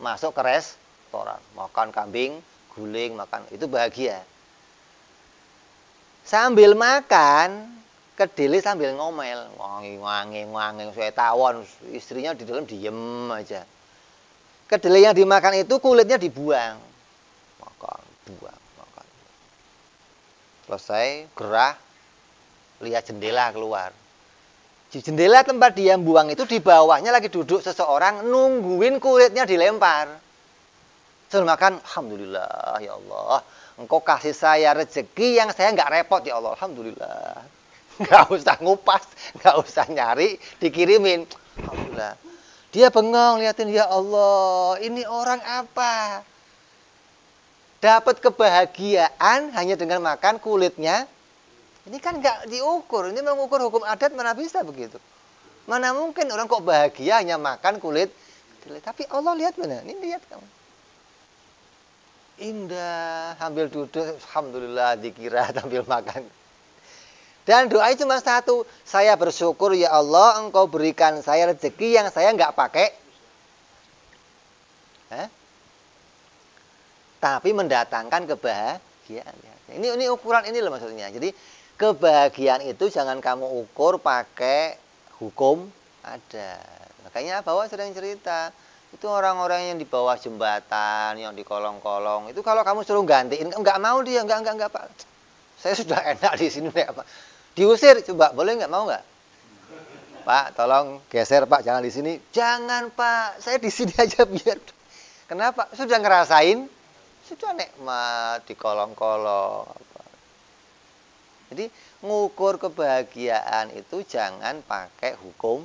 masuk ke restoran. Makan kambing, guling, makan. Itu bahagia. Sambil makan, kedelai sambil ngomel, wangi, saya tawon, istrinya di dalam diem aja. Kedelai yang dimakan itu kulitnya dibuang, makan. Selesai, gerah, lihat jendela keluar. Di jendela tempat dia buang itu di bawahnya lagi duduk seseorang nungguin kulitnya dilempar. Sebelum makan, alhamdulillah ya Allah, Engkau kasih saya rezeki yang saya nggak repot ya Allah, alhamdulillah. Nggak usah ngupas, nggak usah nyari, dikirimin. Alhamdulillah. Dia bengong liatin, ya Allah, ini orang apa? Dapat kebahagiaan hanya dengan makan kulitnya. Ini kan nggak diukur. Ini mengukur hukum adat mana bisa begitu. Mana mungkin orang kok bahagia hanya makan kulit. Tapi Allah lihat mana? Ini lihat kamu. Indah, sambil duduk, alhamdulillah dikira sambil makan. Dan doanya cuma satu. Saya bersyukur ya Allah, Engkau berikan saya rezeki yang saya nggak pakai. Tapi mendatangkan kebahagiaan. Ini ukuran ini loh maksudnya. Jadi kebahagiaan itu jangan kamu ukur pakai hukum adat. Makanya Bawa sering cerita, itu orang-orang yang di bawah jembatan, yang di kolong-kolong, itu kalau kamu suruh gantiin, enggak mau dia, enggak Pak. Saya sudah enak di sini Pak. Diusir, coba boleh enggak, mau enggak? Pak, tolong geser Pak, jangan di sini. Jangan Pak, saya di sini aja biar. Kenapa? Sudah ngerasain, sudah nikmat di kolong-kolong. Jadi ngukur kebahagiaan itu jangan pakai hukum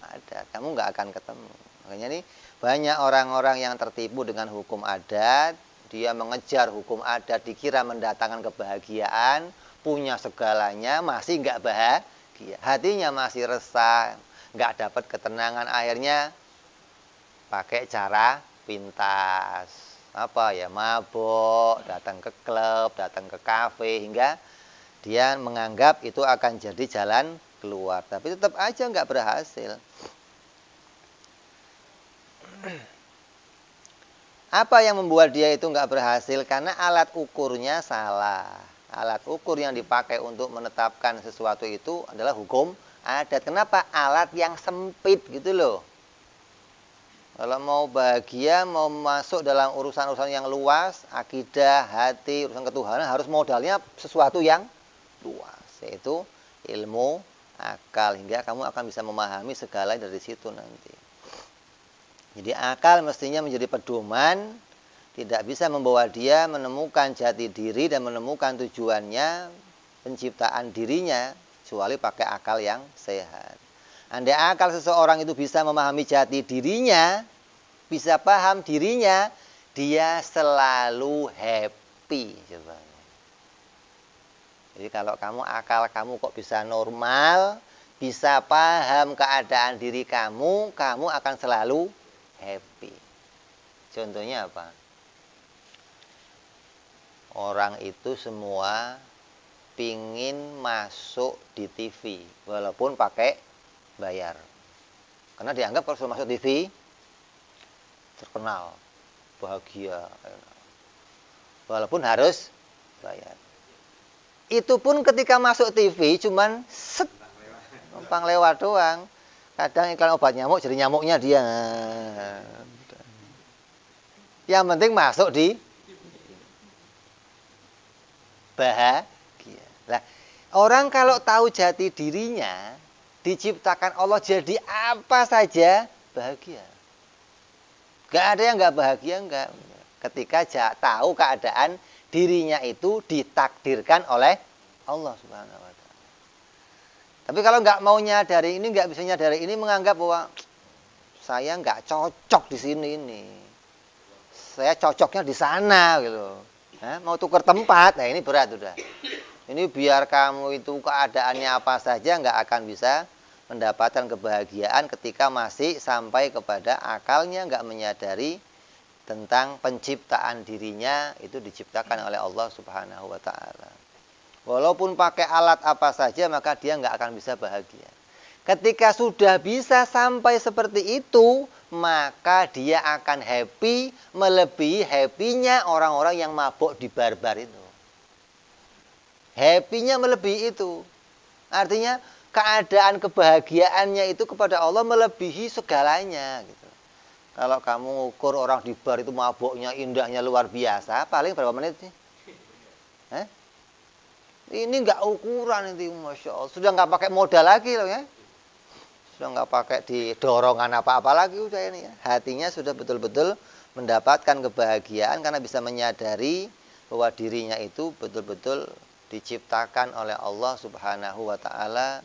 adat. Kamu nggak akan ketemu. Makanya nih banyak orang-orang yang tertipu dengan hukum adat. Dia mengejar hukum adat dikira mendatangkan kebahagiaan, punya segalanya masih nggak bahagia. Hatinya masih resah, nggak dapat ketenangan. Akhirnya pakai cara pintas. Apa ya, mabok, datang ke klub, datang ke kafe, hingga dia menganggap itu akan jadi jalan keluar. Tapi tetap aja nggak berhasil. Apa yang membuat dia itu nggak berhasil? Karena alat ukurnya salah. Alat ukur yang dipakai untuk menetapkan sesuatu itu adalah hukum adat. Kenapa? Alat yang sempit gitu loh. Kalau mau bahagia, mau masuk dalam urusan-urusan yang luas, akidah, hati, urusan ketuhanan, harus modalnya sesuatu yang luas, yaitu ilmu, akal, hingga kamu akan bisa memahami segala dari situ nanti. Jadi akal mestinya menjadi pedoman, tidak bisa membawa dia menemukan jati diri dan menemukan tujuannya, penciptaan dirinya, kecuali pakai akal yang sehat. Andai akal seseorang itu bisa memahami jati dirinya, bisa paham dirinya, dia selalu happy. Coba. Jadi kalau akal kamu kok bisa normal, bisa paham keadaan diri kamu, kamu akan selalu happy. Contohnya apa? Orang itu semua pingin masuk di TV, walaupun pakai bayar. Karena dianggap kalau sudah masuk TV terkenal, bahagia, walaupun harus bayar. Itu pun ketika masuk TV cuman numpang lewat doang. Kadang iklan obat nyamuk jadi nyamuknya dia. Yang penting masuk di bahagia. Nah, orang kalau tahu jati dirinya, diciptakan Allah jadi apa saja bahagia. Gak ada yang gak bahagia, enggak. Ketika tahu keadaan dirinya itu ditakdirkan oleh Allah Subhanahu wa Ta'ala. Tapi kalau nggak mau nyadari ini, nggak bisa nyadari ini, menganggap bahwa saya nggak cocok di sini ini, saya cocoknya di sana gitu. Mau tukar tempat, nah ini berat udah. Ini biar kamu itu keadaannya apa saja nggak akan bisa mendapatkan kebahagiaan ketika masih sampai kepada akalnya, nggak menyadari tentang penciptaan dirinya itu diciptakan oleh Allah Subhanahu wa Ta'ala. Walaupun pakai alat apa saja, maka dia nggak akan bisa bahagia. Ketika sudah bisa sampai seperti itu, maka dia akan happy, melebihi happy-nya orang-orang yang mabuk di bar-bar itu. Happy-nya melebihi itu. Artinya keadaan kebahagiaannya itu kepada Allah melebihi segalanya gitu. Kalau kamu ukur orang di bar itu mabuknya, indahnya luar biasa, paling berapa menit sih? Ini nggak ukuran itu, Masya Allah. Sudah nggak pakai modal lagi loh ya. Sudah nggak pakai didorongan apa-apa lagi udah ini ya. Hatinya sudah betul-betul mendapatkan kebahagiaan karena bisa menyadari bahwa dirinya itu betul-betul diciptakan oleh Allah Subhanahu wa taala,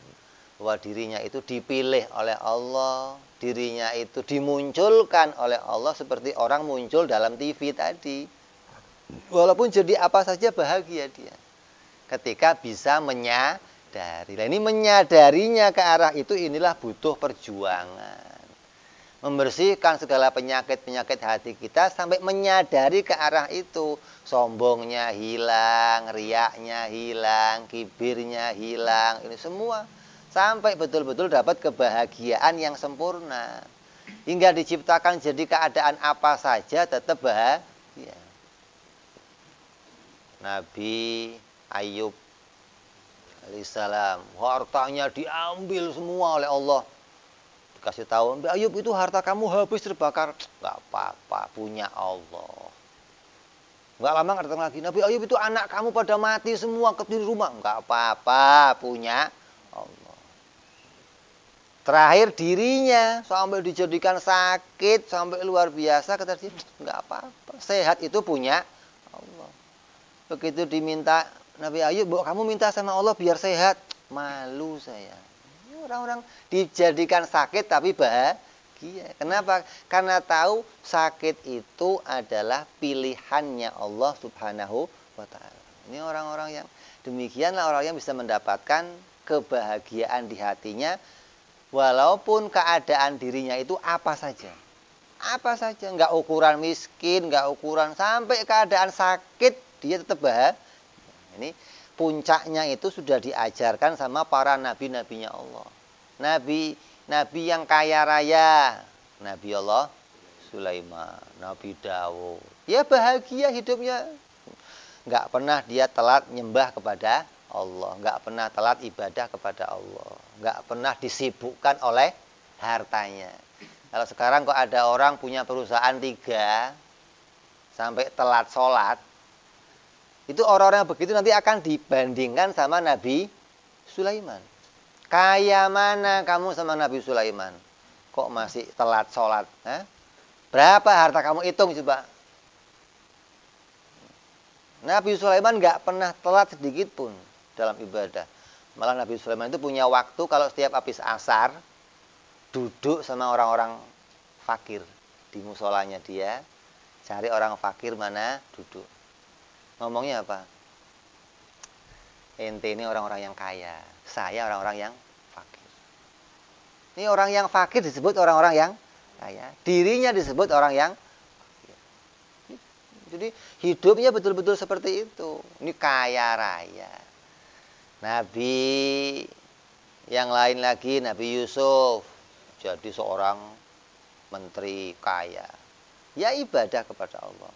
bahwa dirinya itu dipilih oleh Allah, dirinya itu dimunculkan oleh Allah seperti orang muncul dalam TV tadi. Walaupun jadi apa saja bahagia dia ketika bisa menyadari. Nah, ini menyadarinya ke arah itu, inilah butuh perjuangan. Membersihkan segala penyakit-penyakit hati kita sampai menyadari ke arah itu. Sombongnya hilang, riaknya hilang, kibirnya hilang. Ini semua sampai betul-betul dapat kebahagiaan yang sempurna. Hingga diciptakan jadi keadaan apa saja tetap bahagia. Nabi Ayub alaihissalam, hartanya diambil semua oleh Allah. Dikasih tahu, Nabi Ayub itu harta kamu habis terbakar. Enggak apa-apa, punya Allah. Enggak lama enggak datang lagi, Nabi Ayub itu anak kamu pada mati semua di rumah. Enggak apa-apa, punya Allah. Terakhir dirinya sampai dijadikan sakit sampai luar biasa, kata dia, enggak apa-apa. Sehat itu punya Allah. Begitu diminta Nabi Ayub, kamu minta sama Allah biar sehat. Malu saya. Orang-orang dijadikan sakit tapi bahagia. Kenapa? Karena tahu sakit itu adalah pilihannya Allah Subhanahu wa ta'ala. Ini orang-orang yang demikianlah, orang yang bisa mendapatkan kebahagiaan di hatinya walaupun keadaan dirinya itu apa saja. Apa saja, enggak ukuran miskin, enggak ukuran sampai keadaan sakit dia tetap bahagia. Ini puncaknya itu sudah diajarkan sama para nabi-nabinya Allah. Nabi yang kaya raya, Nabi Allah Sulaiman, Nabi Daud. Ya bahagia hidupnya. Enggak pernah dia telat nyembah kepada Allah, enggak pernah telat ibadah kepada Allah, enggak pernah disibukkan oleh hartanya. Kalau sekarang kok ada orang punya perusahaan 3 sampai telat sholat, itu orang-orang begitu nanti akan dibandingkan sama Nabi Sulaiman. Kaya mana kamu sama Nabi Sulaiman? Kok masih telat sholat? Berapa harta kamu hitung coba? Nabi Sulaiman nggak pernah telat sedikit pun dalam ibadah. Malah Nabi Sulaiman itu punya waktu kalau setiap habis asar, duduk sama orang-orang fakir di musolanya dia, cari orang fakir mana duduk. Ngomongnya apa? Ente ini orang-orang yang kaya, saya orang-orang yang fakir. Ini orang yang fakir disebut orang-orang yang kaya, dirinya disebut orang yang fakir. Jadi hidupnya betul-betul seperti itu. Ini kaya raya. Nabi yang lain lagi, Nabi Yusuf, jadi seorang menteri kaya. Ya ibadah kepada Allah.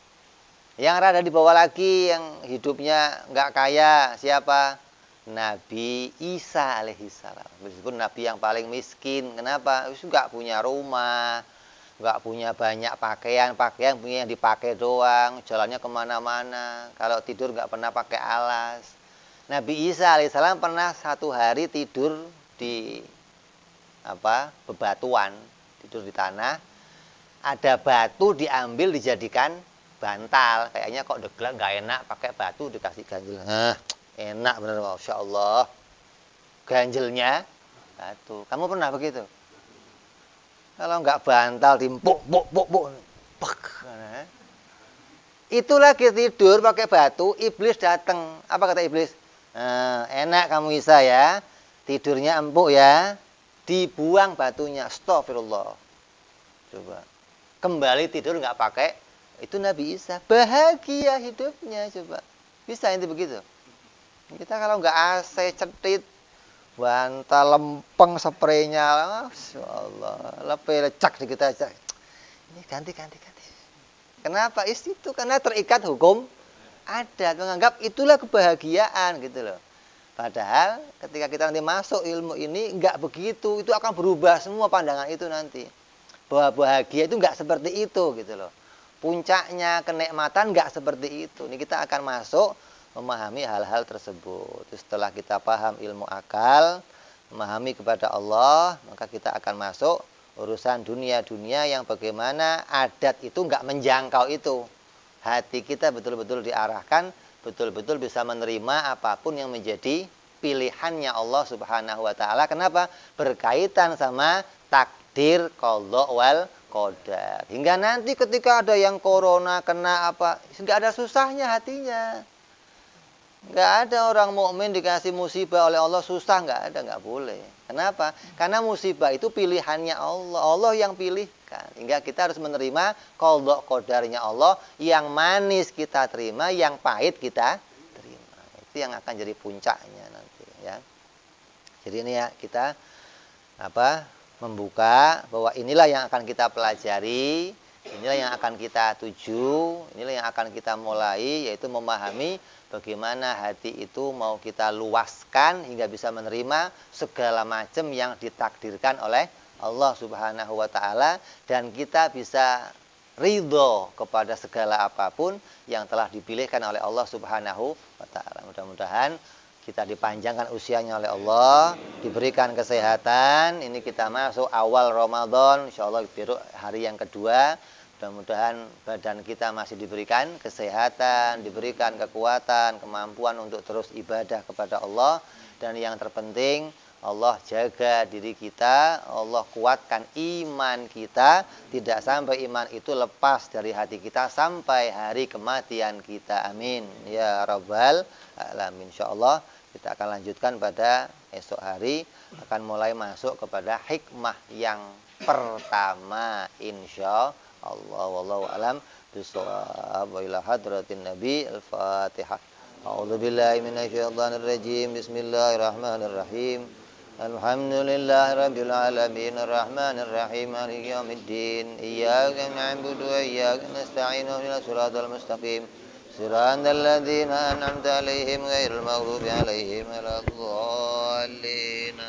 Yang rada di bawah lagi, yang hidupnya nggak kaya, siapa? Nabi Isa alaihissalam. Meskipun Nabi yang paling miskin. Kenapa? Nggak punya rumah, nggak punya banyak pakaian punya yang dipakai doang, jalannya kemana-mana. Kalau tidur nggak pernah pakai alas. Nabi Isa alaihissalam pernah satu hari tidur di bebatuan, tidur di tanah. Ada batu diambil dijadikan bantal, kayaknya kok deglak nggak enak pakai batu dikasih ganjel. Enak bener, Masya Allah. Ganjelnya batu. Kamu pernah begitu? Kalau nggak bantal timpuk, itu lagi tidur pakai batu, iblis datang. Apa kata iblis? Enak kamu Isa ya, tidurnya empuk ya. Dibuang batunya. Astagfirullah. Coba kembali tidur nggak pakai. Itu Nabi Isa, bahagia hidupnya, coba. Bisa itu begitu. Kita kalau nggak AC cetit, bantal lempeng spraynya, Masya Allah, lecak dikit aja. Ini ganti. Kenapa? Itu karena terikat hukum adat, menganggap itulah kebahagiaan gitu loh. Padahal ketika kita nanti masuk ilmu ini nggak begitu, itu akan berubah semua pandangan itu nanti. Bahwa bahagia itu nggak seperti itu gitu loh. Puncaknya kenikmatan nggak seperti itu. Ini kita akan masuk memahami hal-hal tersebut. Setelah kita paham ilmu akal, memahami kepada Allah, maka kita akan masuk urusan dunia-dunia yang bagaimana adat itu nggak menjangkau itu. Hati kita betul-betul diarahkan, betul-betul bisa menerima apapun yang menjadi pilihannya Allah Subhanahu wa taala. Kenapa? Berkaitan sama takdir qadha wal qadar. Hingga nanti ketika ada yang corona kena apa, nggak ada susahnya hatinya. Nggak ada orang mukmin dikasih musibah oleh Allah susah, nggak ada, nggak boleh. Kenapa? Karena musibah itu pilihannya Allah. Allah yang pilihkan. Hingga kita harus menerima qadha qadarnya Allah. Yang manis kita terima, yang pahit kita terima. Itu yang akan jadi puncaknya nanti, ya. Jadi ini ya kita membuka bahwa inilah yang akan kita pelajari, inilah yang akan kita tuju, inilah yang akan kita mulai, yaitu memahami bagaimana hati itu mau kita luaskan hingga bisa menerima segala macam yang ditakdirkan oleh Allah Subhanahu wa taala, dan kita bisa ridho kepada segala apapun yang telah dipilihkan oleh Allah Subhanahu wa taala. Mudah-mudahan kita dipanjangkan usianya oleh Allah, diberikan kesehatan. Ini kita masuk awal Ramadan, insyaallah hari yang kedua. Mudah-mudahan badan kita masih diberikan kesehatan, diberikan kekuatan, kemampuan untuk terus ibadah kepada Allah. Dan yang terpenting, Allah jaga diri kita, Allah kuatkan iman kita, tidak sampai iman itu lepas dari hati kita sampai hari kematian kita. Amin. Ya Rabbal Alamin. InsyaAllah kita akan lanjutkan pada esok hari, akan mulai masuk kepada hikmah yang pertama, insya Allah. Wallahu alam bishawab. Wa ila hadratin Nabi. Al-Fatihah. A'udzu billahi minasyaitonir rajim. Bismillahirrahmanirrahim. Alhamdulillahi rabbil alamin. Arrahmanir rahim. Maliki yaumiddin. Iyyaka na'budu wa iyyaka nasta'in. Ihdinas siratal mustaqim. Siratal ladzina an'amta 'alaihim ghairil maghdubi 'alaihim waladdallin.